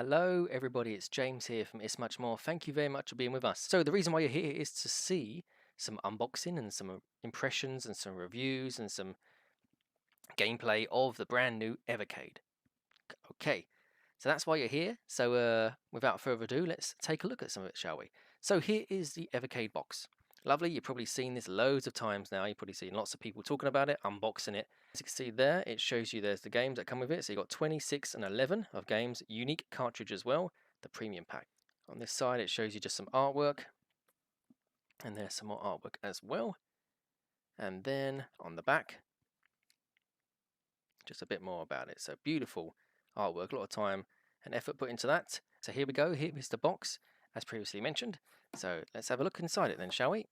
Hello everybody, it's James here from ItsMuchMore. Thank you very much for being with us. So the reason why you're here is to see some unboxing and some impressions and some reviews and some gameplay of the brand new Evercade. Okay, so that's why you're here. So without further ado, let's take a look at some of it, shall we? So here is the Evercade box. Lovely, you've probably seen this loads of times now. You've probably seen lots of people talking about it, unboxing it. As you can see there, it shows you there's the games that come with it. So you've got 26 and 11 of games, unique cartridge as well, the premium pack. On this side, it shows you just some artwork. And there's some more artwork as well. And then on the back, just a bit more about it. So beautiful artwork, a lot of time and effort put into that. So here we go, here is the box, as previously mentioned. So let's have a look inside it then, shall we?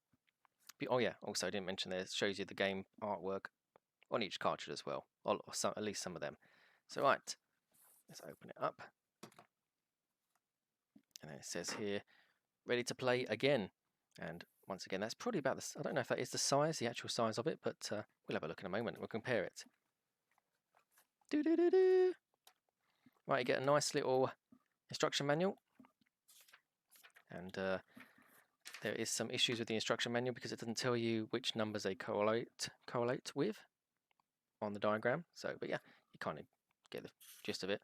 Oh yeah, also I didn't mention there, it shows you the game artwork on each cartridge as well, or some, at least some of them. So right, let's open it up. And it says here, ready to play again. And once again, that's probably about I don't know if that is the size, the actual size of it, but we'll have a look in a moment. We'll compare it. Right, you get a nice little instruction manual. And there is some issues with the instruction manual because it doesn't tell you which numbers they correlate with on the diagram. So, but yeah, you kind of get the gist of it.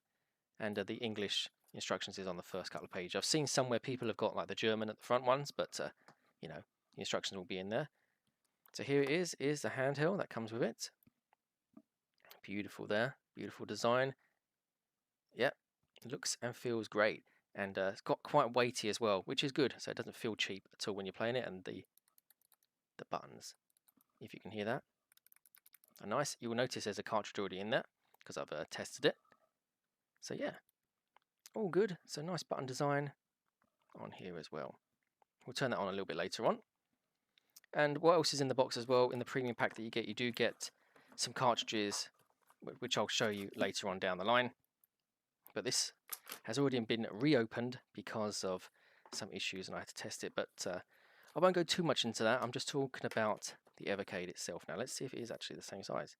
And the English instructions is on the first couple of pages. I've seen somewhere people have got like the German at the front ones, but you know, the instructions will be in there. So here it is the handheld that comes with it. Beautiful there, beautiful design. Yep, looks and feels great. And it's got quite weighty as well, which is good. So it doesn't feel cheap at all when you're playing it. And the buttons, if you can hear that, are nice. You will notice there's a cartridge already in there because I've tested it. So yeah, all good. So nice button design on here as well. We'll turn that on a little bit later on. And what else is in the box as well? In the premium pack that you do get some cartridges, which I'll show you later on down the line. But this has already been reopened because of some issues and I had to test it. But I won't go too much into that. I'm just talking about the Evercade itself now. Let's see if it is actually the same size.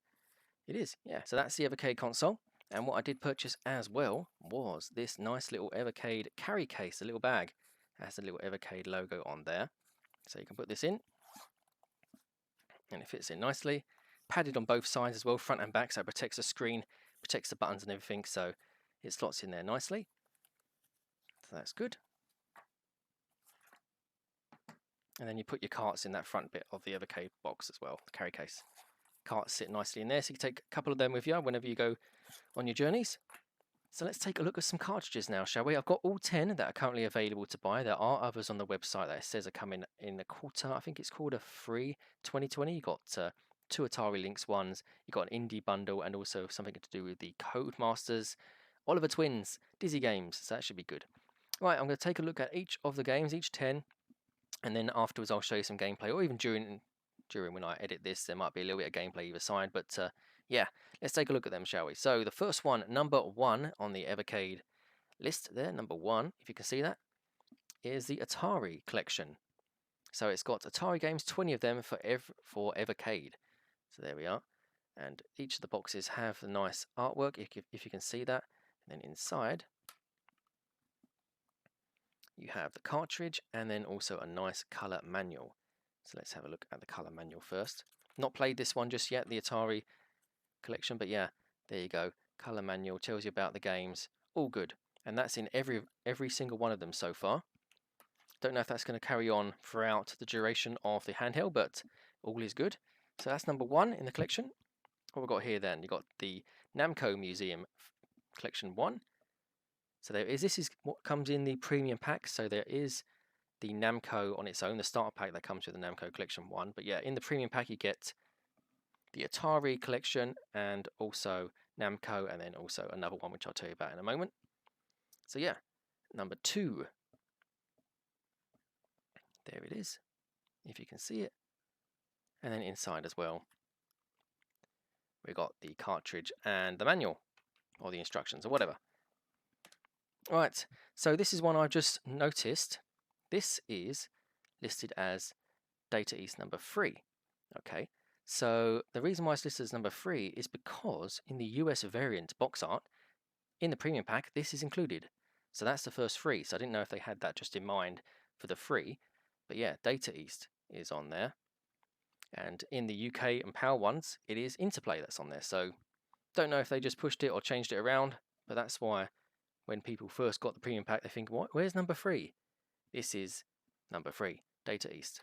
It is, yeah. So that's the Evercade console. And what I did purchase as well was this nice little Evercade carry case, a little bag. It has the little Evercade logo on there. So you can put this in. And it fits in nicely. Padded on both sides as well, front and back, so it protects the screen, protects the buttons and everything. So it slots in there nicely. So that's good. And then you put your carts in that front bit of the Evercade box as well, the carry case. Carts sit nicely in there, so you can take a couple of them with you whenever you go on your journeys. So let's take a look at some cartridges now, shall we? I've got all 10 that are currently available to buy. There are others on the website that it says are coming in a quarter. I think it's called a free 2020. You got 2 Atari Lynx ones. You got an indie bundle and also something to do with the Codemasters, Oliver Twins, Dizzy Games. So that should be good. Right, I'm going to take a look at each of the games, each 10, and then afterwards I'll show you some gameplay, or even during when I edit this, there might be a little bit of gameplay either side, but yeah, let's take a look at them, shall we? So the first one, number 1 on the Evercade list there, number 1, if you can see that, is the Atari Collection. So it's got Atari games, 20 of them for Evercade. So there we are. And each of the boxes have the nice artwork, if you can see that. And then inside, you have the cartridge and then also a nice color manual. So let's have a look at the color manual first. Not played this one just yet, the Atari Collection, but yeah, there you go. Color manual tells you about the games. All good. And that's in every single one of them so far. Don't know if that's going to carry on throughout the duration of the handheld, but all is good. So that's number 1 in the collection. What we've got here then, you've got the Namco Museum Collection 1. So there is, this is what comes in the premium pack. So there is the Namco on its own, the starter pack that comes with the Namco Collection 1. But yeah, in the premium pack you get the Atari Collection and also Namco, and then also another one which I'll tell you about in a moment. So yeah, number 2. There it is, if you can see it. And then inside as well, we've got the cartridge and the manual, or the instructions, or whatever. Right, so this is one I've just noticed. This is listed as Data East number 3. Okay, so the reason why it's listed as number 3 is because in the US variant box art, in the premium pack, this is included. So that's the first free. So I didn't know if they had that just in mind for the free. But yeah, Data East is on there. And in the UK and PAL ones, it is Interplay that's on there. So don't know if they just pushed it or changed it around. But that's why when people first got the premium pack, they think, what? Where's number 3? This is number 3, Data East.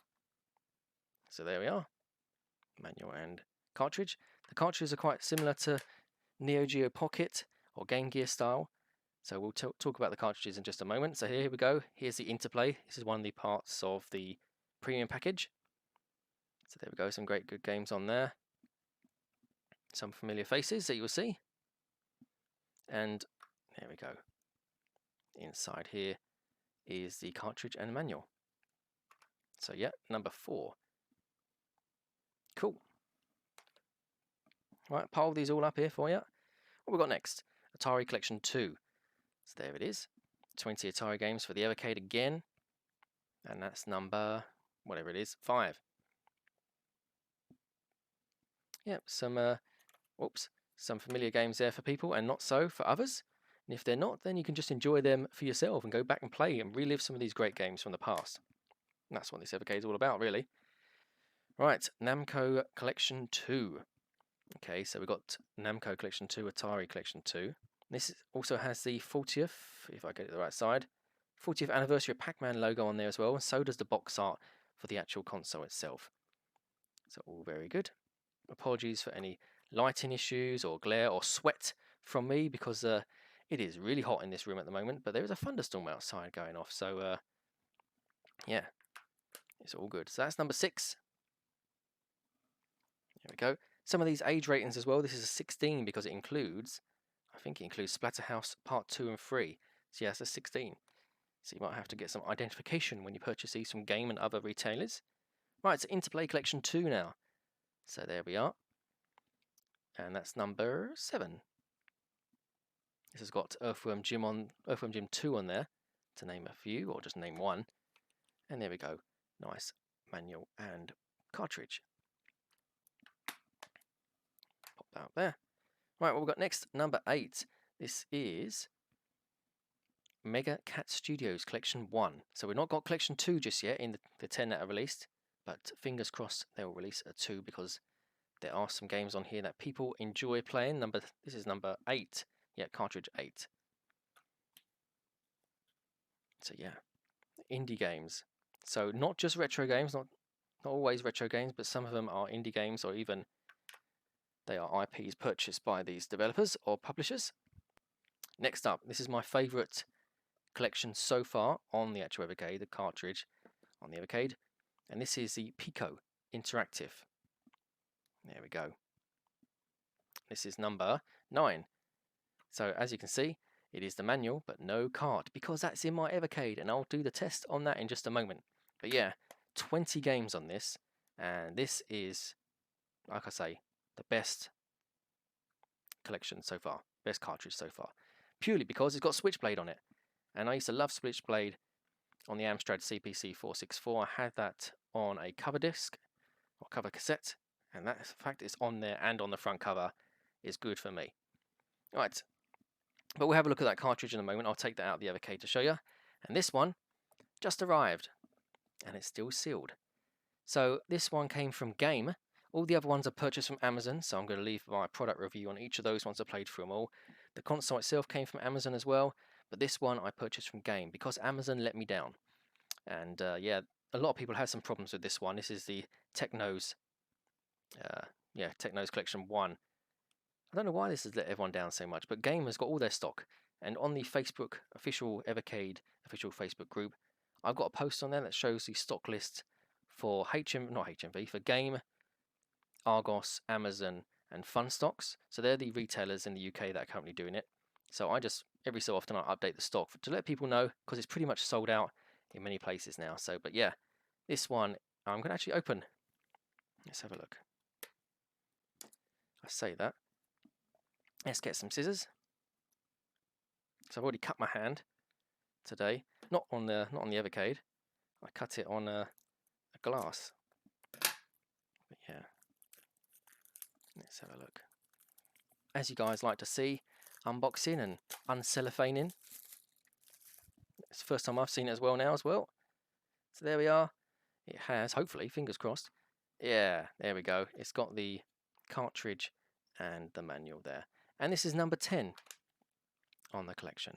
So there we are. Manual and cartridge. The cartridges are quite similar to Neo Geo Pocket or Game Gear style. So we'll talk about the cartridges in just a moment. So here we go. Here's the Interplay. This is one of the parts of the premium package. So there we go. Some great good games on there. Some familiar faces that you'll see. And there we go. Inside here is the cartridge and manual. So yeah, number 4. Cool. Right, pile these all up here for you. What we got next? Atari Collection 2. So there it is. 20 Atari games for the Evercade again. And that's number, whatever it is, 5. Yep, some familiar games there for people and not so for others. And if they're not, then you can just enjoy them for yourself and go back and play and relive some of these great games from the past. And that's what this Evercade is all about, really. Right, Namco Collection 2. Okay, so we've got Namco Collection 2, Atari Collection 2. This also has the 40th, if I get it the right side, 40th anniversary of Pac-Man logo on there as well, and so does the box art for the actual console itself. So all very good. Apologies for any lighting issues or glare or sweat from me, because it is really hot in this room at the moment, but there is a thunderstorm outside going off, so yeah, it's all good. So that's number 6. There we go. Some of these age ratings as well. This is a 16 because it includes, I think it includes Splatterhouse Part 2 and 3. So yeah, it's a 16. So you might have to get some identification when you purchase these from Game and other retailers. Right, it's Interplay Collection 2 now. So there we are. And that's number 7. This has got Earthworm Jim 2 on there, to name a few, or just name one. And there we go. Nice manual and cartridge. Pop that up there. Right, what we've got next, number 8. This is Mega Cat Studios Collection 1. So we've not got Collection 2 just yet in the 10 that are released, but fingers crossed they'll release a 2 because there are some games on here that people enjoy playing. This is number 8. Yeah, cartridge 8. So yeah, indie games. So not just retro games, not always retro games, but some of them are indie games, or even they are IPs purchased by these developers or publishers. Next up, this is my favourite collection so far on the actual Evercade, the cartridge on the Evercade, and this is the Pico Interactive. There we go. This is number 9. So as you can see, it is the manual, but no card, because that's in my Evercade, and I'll do the test on that in just a moment. But yeah, 20 games on this, and this is, like I say, the best collection so far, best cartridge so far, purely because it's got Switchblade on it, and I used to love Switchblade on the Amstrad CPC 464. I had that on a cover disc or cover cassette, and that fact it's on there and on the front cover is good for me. Right, but we'll have a look at that cartridge in a moment. I'll take that out of the Evercade to show you, and this one just arrived, and it's still sealed. So this one came from Game. All the other ones are purchased from Amazon, so I'm going to leave my product review on each of those once I played through them all. The console itself came from Amazon as well, but this one I purchased from Game because Amazon let me down. And yeah, a lot of people have some problems with this one. This is the Technos, Technos Collection 1. I don't know why this has let everyone down so much, but Game has got all their stock. And on the Facebook official Evercade official Facebook group, I've got a post on there that shows the stock list for for Game, Argos, Amazon, and Funstocks. So they're the retailers in the UK that are currently doing it. So I just, every so often, I update the stock to let people know, because it's pretty much sold out in many places now. So, but yeah, this one, I'm going to actually open. Let's have a look. I say that. Let's get some scissors. So I've already cut my hand today. Not on the Evercade. I cut it on a glass. But yeah. Let's have a look. As you guys like to see, unboxing and uncellophaning. the first time I've seen it as well now as well. So there we are. It has, hopefully, fingers crossed. Yeah, there we go. It's got the cartridge and the manual there. And this is number 10 on the collection.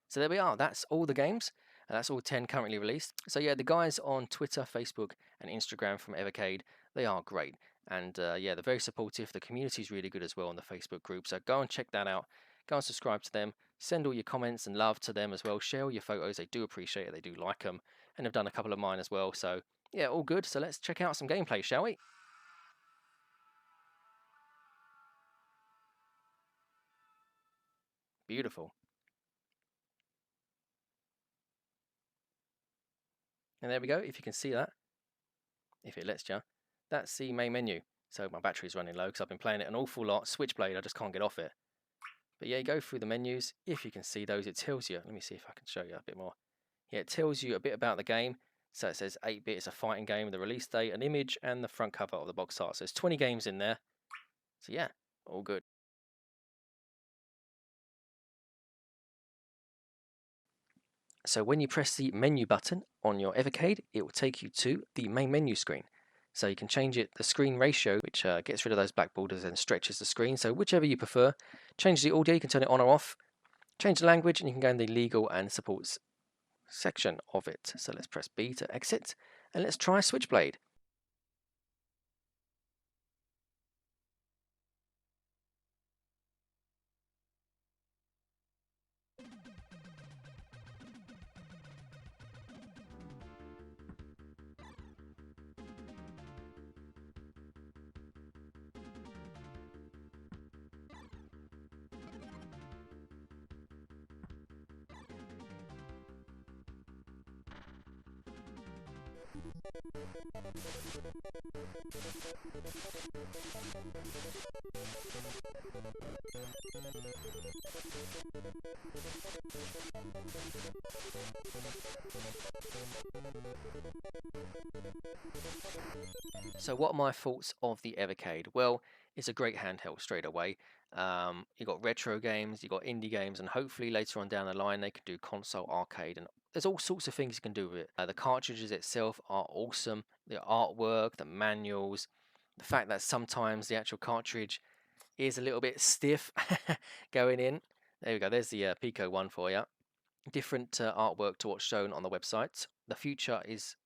So there we are. That's all the games. And that's all 10 currently released. So yeah, the guys on Twitter, Facebook, and Instagram from Evercade, they are great. And yeah, they're very supportive. The community is really good as well on the Facebook group. So go and check that out. Go and subscribe to them. Send all your comments and love to them as well. Share all your photos. They do appreciate it. They do like them. And have done a couple of mine as well. So yeah, all good. So let's check out some gameplay, shall we? Beautiful. And there we go. If you can see that, if it lets you, that's the main menu. So my battery's running low because I've been playing it an awful lot. Switchblade, I just can't get off it. But yeah, you go through the menus. If you can see those, it tells you. Let me see if I can show you a bit more. Yeah, it tells you a bit about the game. So it says 8-bit, it's a fighting game, the release date, an image, and the front cover of the box art. So there's 20 games in there. So yeah, all good. So when you press the menu button on your Evercade, it will take you to the main menu screen. So you can change it, the screen ratio, which gets rid of those black borders and stretches the screen. So whichever you prefer. Change the audio, you can turn it on or off. Change the language, and you can go in the legal and supports section of it. So let's press B to exit, and let's try Switchblade. So what are my thoughts of the Evercade? Well, it's a great handheld straight away. You've got retro games, you've got indie games, and hopefully later on down the line they can do console, arcade, and there's all sorts of things you can do with it. The cartridges itself are awesome. The artwork, the manuals, the fact that sometimes the actual cartridge is a little bit stiff going in. There we go, there's the Pico one for you. Different artwork to what's shown on the website. The future is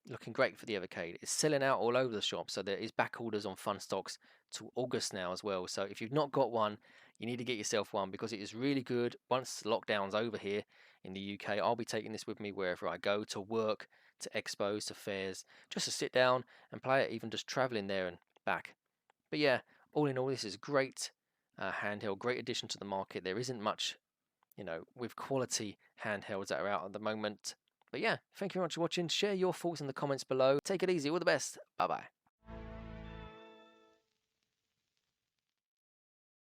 looking great for the Evercade. It's selling out all over the shop, so there is back orders on Fun Stocks to August now as well. So if you've not got one, you need to get yourself one because it is really good. Once lockdown's over here in the UK, I'll be taking this with me wherever I go, to work, to expos, to fairs, just to sit down and play it, even just traveling there and back. But yeah, all in all, this is great handheld, great addition to the market. There isn't much, you know, with quality handhelds that are out at the moment. But yeah, thank you very much for watching. Share your thoughts in the comments below. Take it easy. All the best. Bye bye.